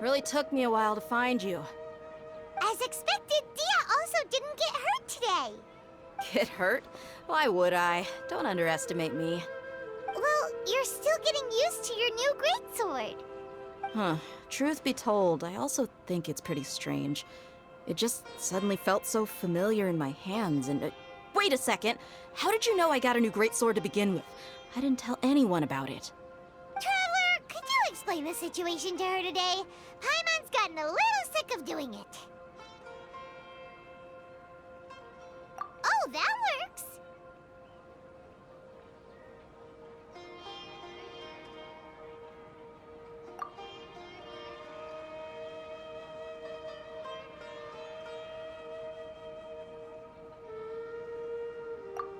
Really took me a while to find you. As expected, Dia also didn't get hurt today. Get hurt? Why would I? Don't underestimate me. Well, you're still getting used to your new greatsword. Huh. Truth be told, I also think it's pretty strange. It just suddenly felt so familiar in my hands and... wait a second! How did you know I got a new greatsword to begin with? I didn't tell anyone about it. Traveler, could you explain the situation to her today? Paimon's gotten a little sick of doing it. Oh, that works!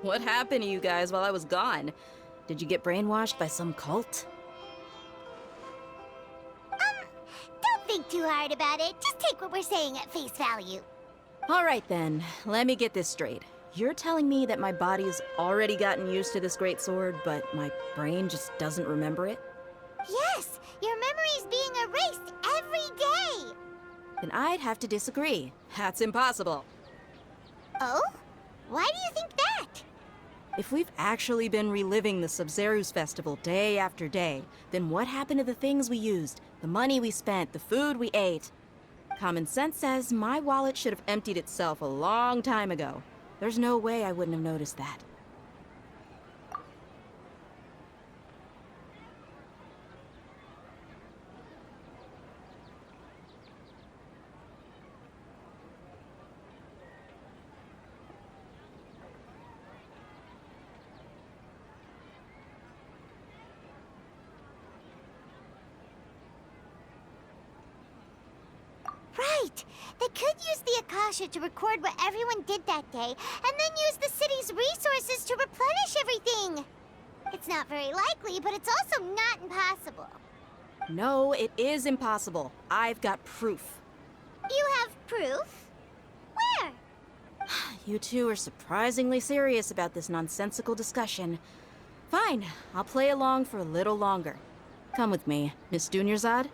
What happened to you guys while I was gone? Did you get brainwashed by some cult? Don't think too hard about it. Just take what we're saying at face value. Alright then, let me get this straight. You're telling me that my body's already gotten used to this greatsword, but my brain just doesn't remember it? Yes, your memory's being erased every day. Then I'd have to disagree. That's impossible. Oh? Why do you think that? If we've actually been reliving the Sub-Zeru's festival day after day, then what happened to the things we used, the money we spent, the food we ate? Common sense says my wallet should have emptied itself a long time ago. There's no way I wouldn't have noticed that. Right! They could use the Akasha to record what everyone did that day, and then use the city's resources to replenish everything! It's not very likely, but it's also not impossible. No, it is impossible. I've got proof. You have proof? Where? You two are surprisingly serious about this nonsensical discussion. Fine, I'll play along for a little longer. Come with me, Miss Dunyarzad.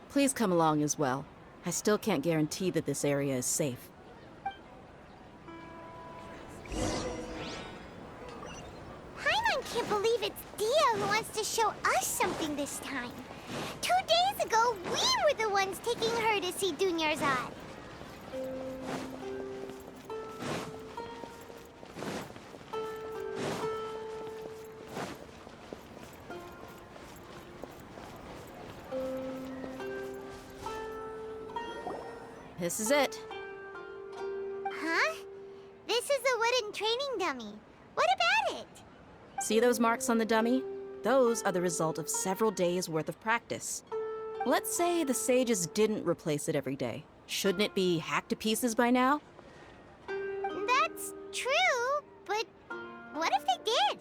Please come along as well. I still can't guarantee that this area is safe. Paimon can't believe it's Dia who wants to show us something this time. 2 days ago, we were the ones taking her to see Dunyarzad. This is it. Huh? This is a wooden training dummy. What about it? See those marks on the dummy? Those are the result of several days' worth of practice. Let's say the sages didn't replace it every day. Shouldn't it be hacked to pieces by now? That's true, but what if they did?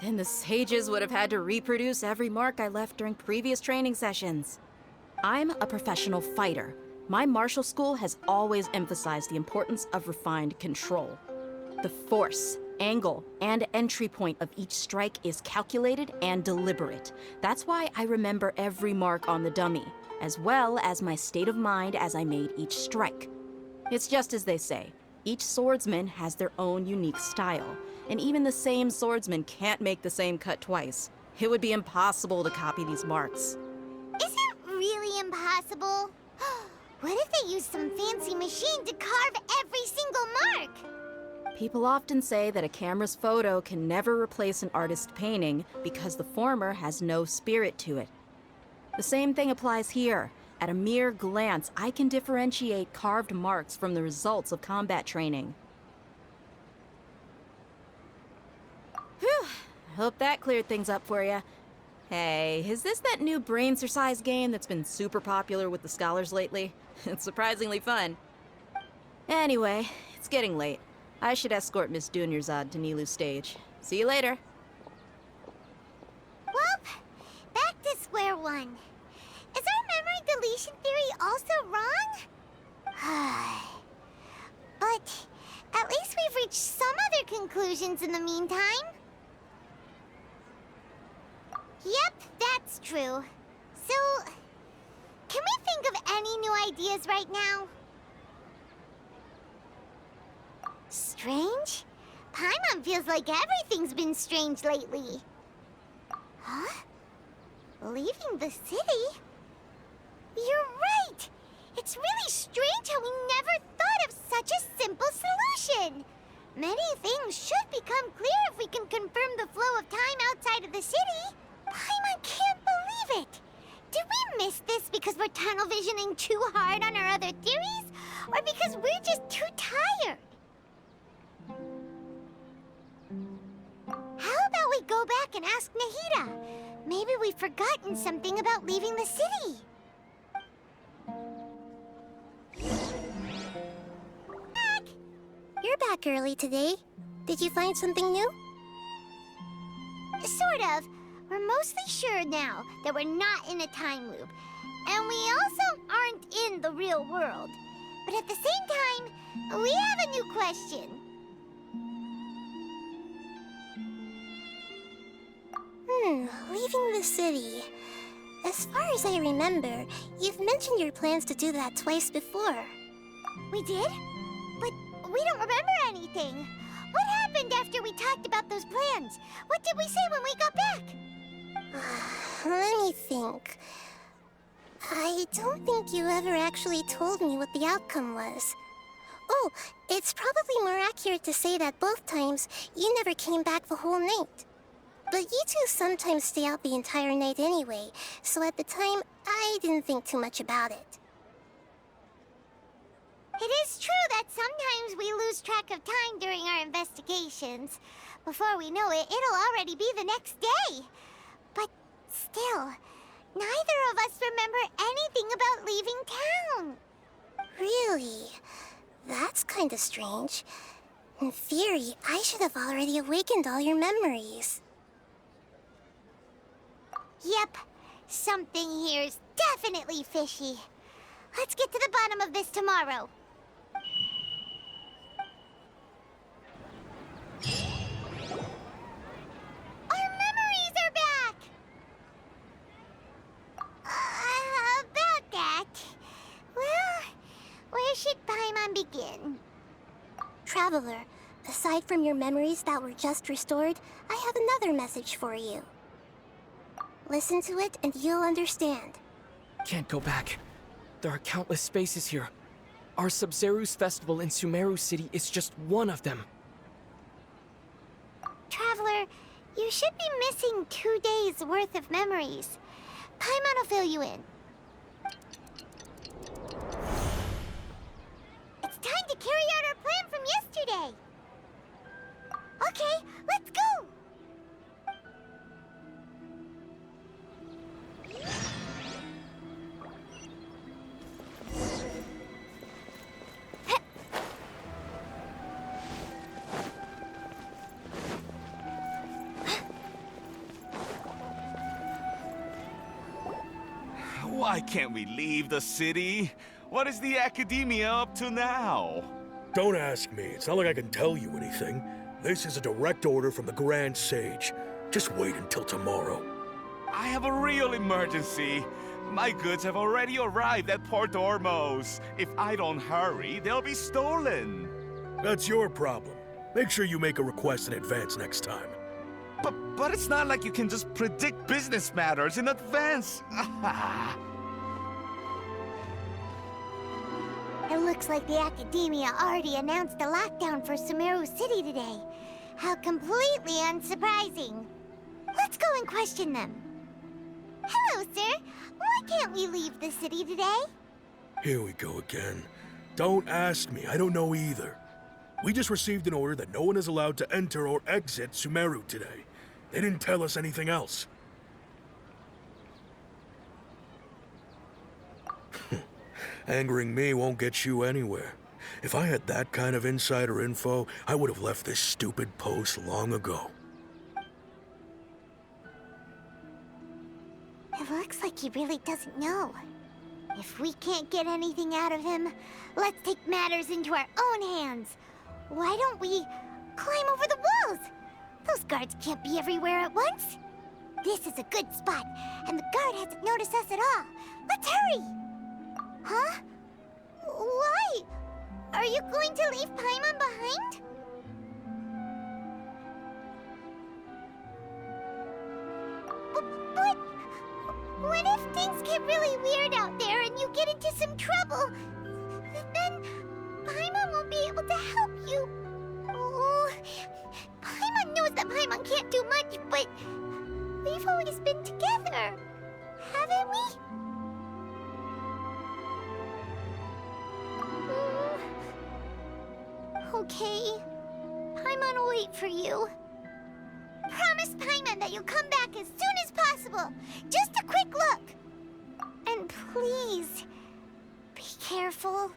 Then the sages would have had to reproduce every mark I left during previous training sessions. I'm a professional fighter. My martial school has always emphasized the importance of refined control. The force, angle, and entry point of each strike is calculated and deliberate. That's why I remember every mark on the dummy, as well as my state of mind as I made each strike. It's just as they say, each swordsman has their own unique style, and even the same swordsman can't make the same cut twice. It would be impossible to copy these marks. Is it really impossible? What if they used some fancy machine to carve every single mark? People often say that a camera's photo can never replace an artist's painting because the former has no spirit to it. The same thing applies here. At a mere glance, I can differentiate carved marks from the results of combat training. Whew, hope that cleared things up for you. Hey, is this that new brain-exercise game that's been super popular with the scholars lately? It's surprisingly fun. Anyway, it's getting late. I should escort Miss Dunyarzad to Nilu's stage. See you later. Well, back to square one. Is our memory deletion theory also wrong? But at least we've reached some other conclusions in the meantime. Yep, that's true. So, can we think of any new ideas right now? Strange? Paimon feels like everything's been strange lately. Huh? Leaving the city? You're right! It's really strange how we never thought of such a simple solution! Many things should become clear if we can confirm the flow of time outside of the city. Paimon can't believe it! Did we miss this because we're tunnel visioning too hard on our other theories? Or because we're just too tired? How about we go back and ask Nahida? Maybe we've forgotten something about leaving the city. Back! You're back early today. Did you find something new? Sort of. We're mostly sure now that we're not in a time loop. And we also aren't in the real world. But at the same time, we have a new question. Leaving the city. As far as I remember, you've mentioned your plans to do that twice before. We did? But we don't remember anything. What happened after we talked about those plans? What did we say when we got back? Let me think. I don't think you ever actually told me what the outcome was. Oh, it's probably more accurate to say that both times you never came back the whole night. But you two sometimes stay out the entire night anyway, so at the time, I didn't think too much about it. It is true that sometimes we lose track of time during our investigations. Before we know it, it'll already be the next day. But still, neither of us remember anything about leaving town. Really? That's kinda strange. In theory, I should have already awakened all your memories. Yep, something here's definitely fishy. Let's get to the bottom of this tomorrow. Our memories are back! About that... Well, where should Paimon begin? Traveler, aside from your memories that were just restored, I have another message for you. Listen to it and you'll understand. Can't go back. There are countless spaces here. Our Sub-Zeru's festival in Sumeru City is just one of them. Traveler, you should be missing 2 days worth of memories. Paimon will fill you in. It's time to carry out our plan from yesterday. Okay, let's go! Why can't we leave the city? What is the academia up to now? Don't ask me. It's not like I can tell you anything. This is a direct order from the Grand Sage. Just wait until tomorrow. I have a real emergency. My goods have already arrived at Port Ormos. If I don't hurry, they'll be stolen. That's your problem. Make sure you make a request in advance next time. But it's not like you can just predict business matters in advance. It looks like the Academia already announced a lockdown for Sumeru City today. How completely unsurprising. Let's go and question them. Hello, sir. Why can't we leave the city today? Here we go again. Don't ask me. I don't know either. We just received an order that no one is allowed to enter or exit Sumeru today. They didn't tell us anything else. Angering me won't get you anywhere. If I had that kind of insider info, I would have left this stupid post long ago. It looks like he really doesn't know. If we can't get anything out of him, let's take matters into our own hands. Why don't we climb over the walls? Those guards can't be everywhere at once. This is a good spot, and the guard hasn't noticed us at all. Let's hurry! Huh? Why? Are you going to leave Paimon behind? But what if things get really weird out there and you get into some trouble? Then Paimon won't be able to help you. Oh, Paimon knows that Paimon can't do much, but we've always been together, haven't we? Okay. Paimon will wait for you. Promise Paimon that you'll come back as soon as possible. Just a quick look. And please, be careful.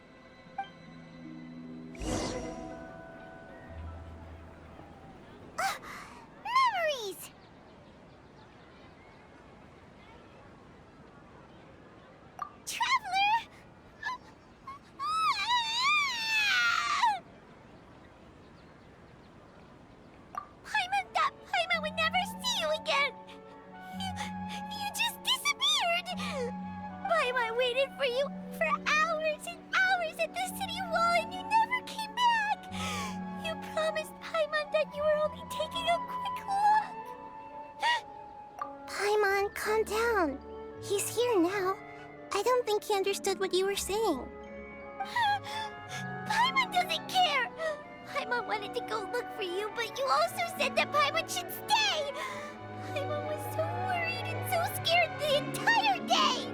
Memories! Traveler! Paimon would never see you again! You just disappeared! Paimon waited for you for hours and hours at the city wall and you never came back! You promised Paimon that you were only taking a quick look! Paimon, calm down. He's here now. I don't think he understood what you were saying. Paimon doesn't care! Paimon wanted to go look for you, but you also said that Paimon should stay! Paimon was so worried and so scared the entire day!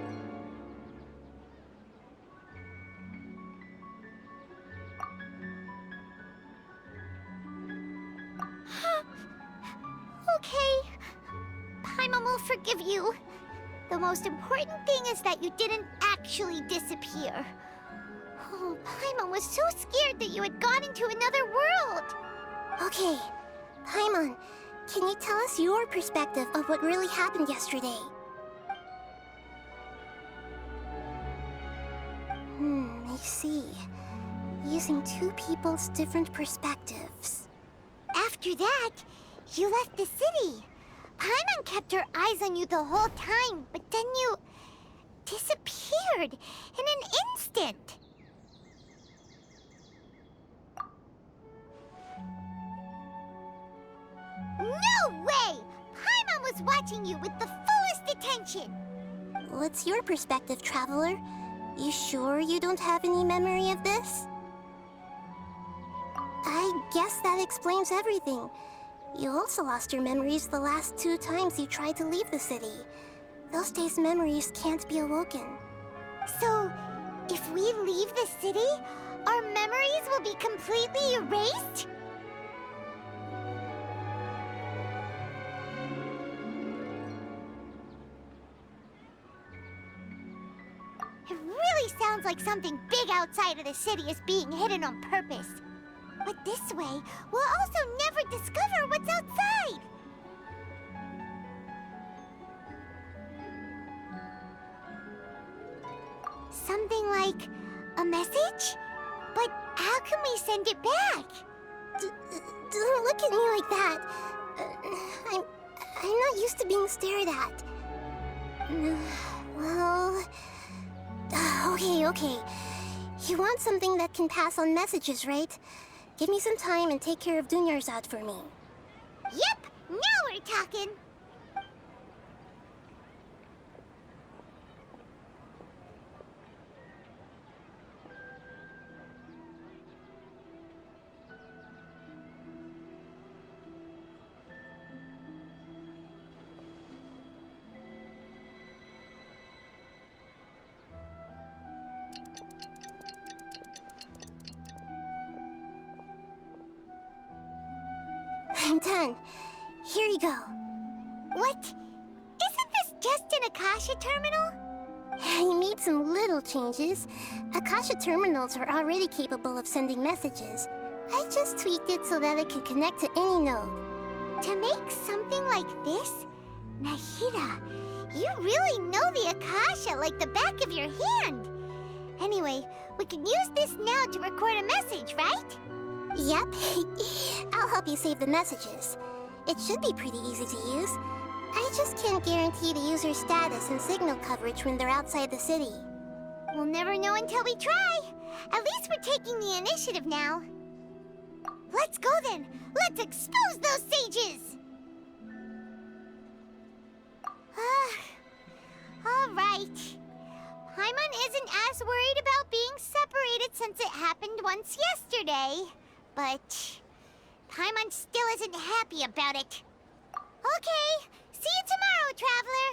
Okay. Paimon will forgive you. The most important thing is that you didn't actually disappear. Oh, Paimon was so scared that you had gone into another world. Okay, Paimon, can you tell us your perspective of what really happened yesterday? I see. Using two people's different perspectives. After that, you left the city. Paimon kept her eyes on you the whole time, but then you disappeared in an instant. No way! Paimon was watching you with the fullest attention! What's your perspective, Traveler? You sure you don't have any memory of this? I guess that explains everything. You also lost your memories the last 2 times you tried to leave the city. Those days' memories can't be awoken. So, if we leave the city, our memories will be completely erased? It really sounds like something big outside of the city is being hidden on purpose. But this way, we'll also never discover what's outside! Something like a message? But how can we send it back? Don't look at me like that. I'm not used to being stared at. Well... Okay. You want something that can pass on messages, right? Give me some time and take care of Dunyarzad for me. Yep! Now we're talking! I'm done. Here you go. What? Isn't this just an Akasha terminal? I made some little changes. Akasha terminals are already capable of sending messages. I just tweaked it so that it could connect to any node. To make something like this? Nahida, you really know the Akasha like the back of your hand. Anyway, we can use this now to record a message, right? Yep. I'll help you save the messages. It should be pretty easy to use. I just can't guarantee the user's status and signal coverage when they're outside the city. We'll never know until we try. At least we're taking the initiative now. Let's go then. Let's expose those sages. All right. Paimon isn't as worried about being separated since it happened once yesterday. But Paimon still isn't happy about it. Okay, see you tomorrow, Traveler.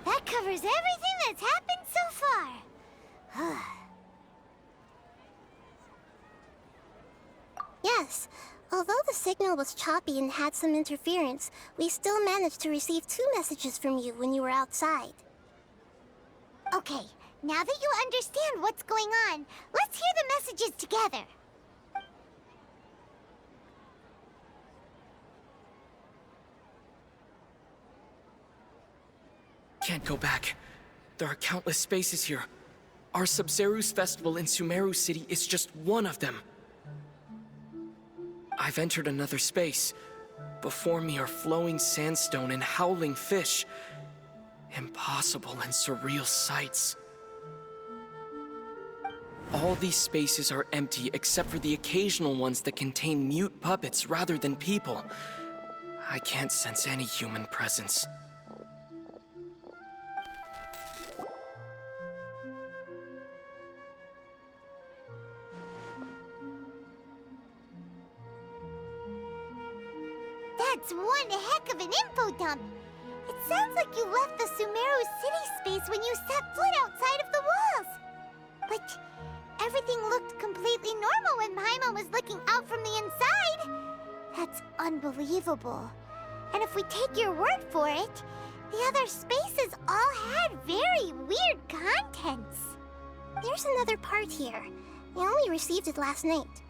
That covers everything that's happened so far. Yes, although the signal was choppy and had some interference, we still managed to receive 2 messages from you when you were outside. Okay, now that you understand what's going on, let's hear the messages together. Can't go back. There are countless spaces here. Our Sub-Zeru's festival in Sumeru City is just one of them. I've entered another space. Before me are flowing sandstone and howling fish. Impossible and surreal sights. All these spaces are empty except for the occasional ones that contain mute puppets rather than people. I can't sense any human presence. That's one heck of an info dump. It sounds like you left the Sumeru city space when you set foot outside of the walls. But everything looked completely normal when Paimon was looking out from the inside. That's unbelievable. And if we take your word for it, the other spaces all had very weird contents. There's another part here. We only received it last night.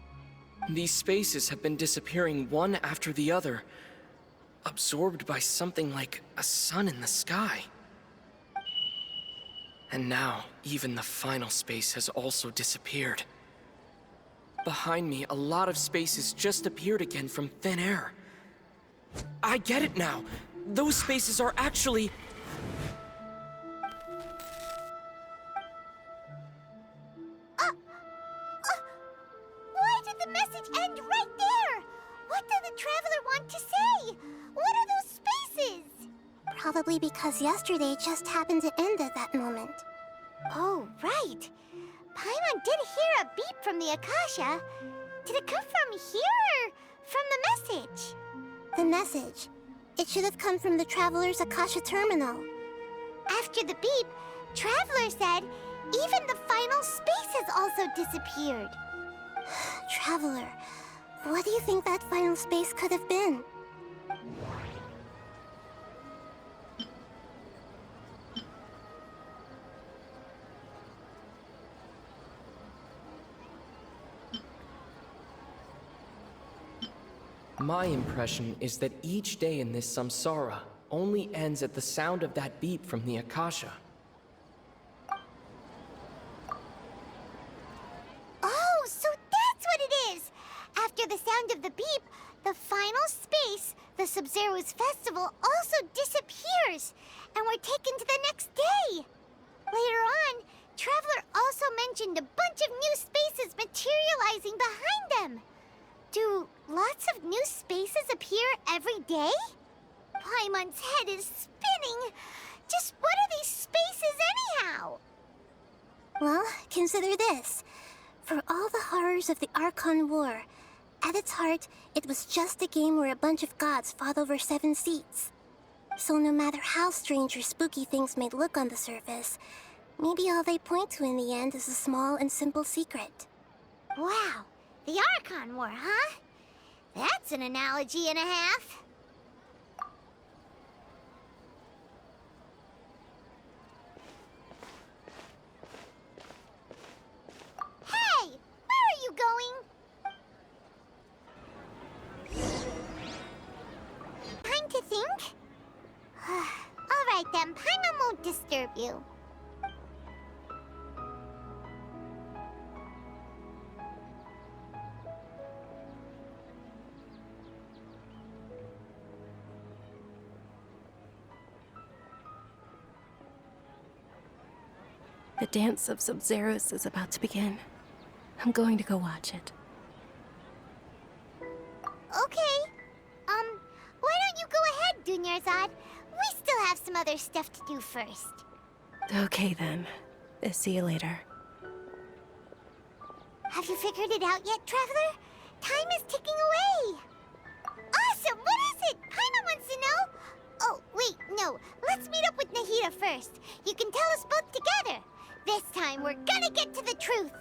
These spaces have been disappearing one after the other, absorbed by something like a sun in the sky. And now, even the final space has also disappeared. Behind me, a lot of spaces just appeared again from thin air. I get it now! Those spaces are actually... Why did the message end right there? What did the Traveler want to say? What are those spaces? Probably because yesterday just happened to end at that moment. Oh, right. Paimon did hear a beep from the Akasha. Did it come from here or from the message? The message. It should have come from the Traveler's Akasha terminal. After the beep, Traveler said even the final spaces also disappeared. Traveler, what do you think that final space could have been? My impression is that each day in this samsara only ends at the sound of that beep from the Akasha. Oh, so that's what it is! After the sound of the beep, the final space, the Sub-Zeru's festival, also disappears, and we're taken to the next day. Later on, Traveler also mentioned a bunch of new spaces materializing behind them. Do lots of new spaces appear every day? Paimon's head is spinning. Just what are these spaces anyhow? Well, consider this. For all the horrors of the Archon War, at its heart, it was just a game where a bunch of gods fought over 7 seats. So no matter how strange or spooky things may look on the surface, maybe all they point to in the end is a small and simple secret. Wow, the Archon War, huh? That's an analogy and a half. Hey, where are you going? Time to think? All right then, Paimon won't disturb you. The dance of Sub-Zeros is about to begin. I'm going to go watch it. Okay. Why don't you go ahead, Dunyarzad? We still have some other stuff to do first. Okay then. See you later. Have you figured it out yet, Traveler? Time is ticking away. Awesome! What is it? Paimon wants to know. Oh, wait, no. Let's meet up with Nahida first. You can tell us both together. This time, we're gonna get to the truth.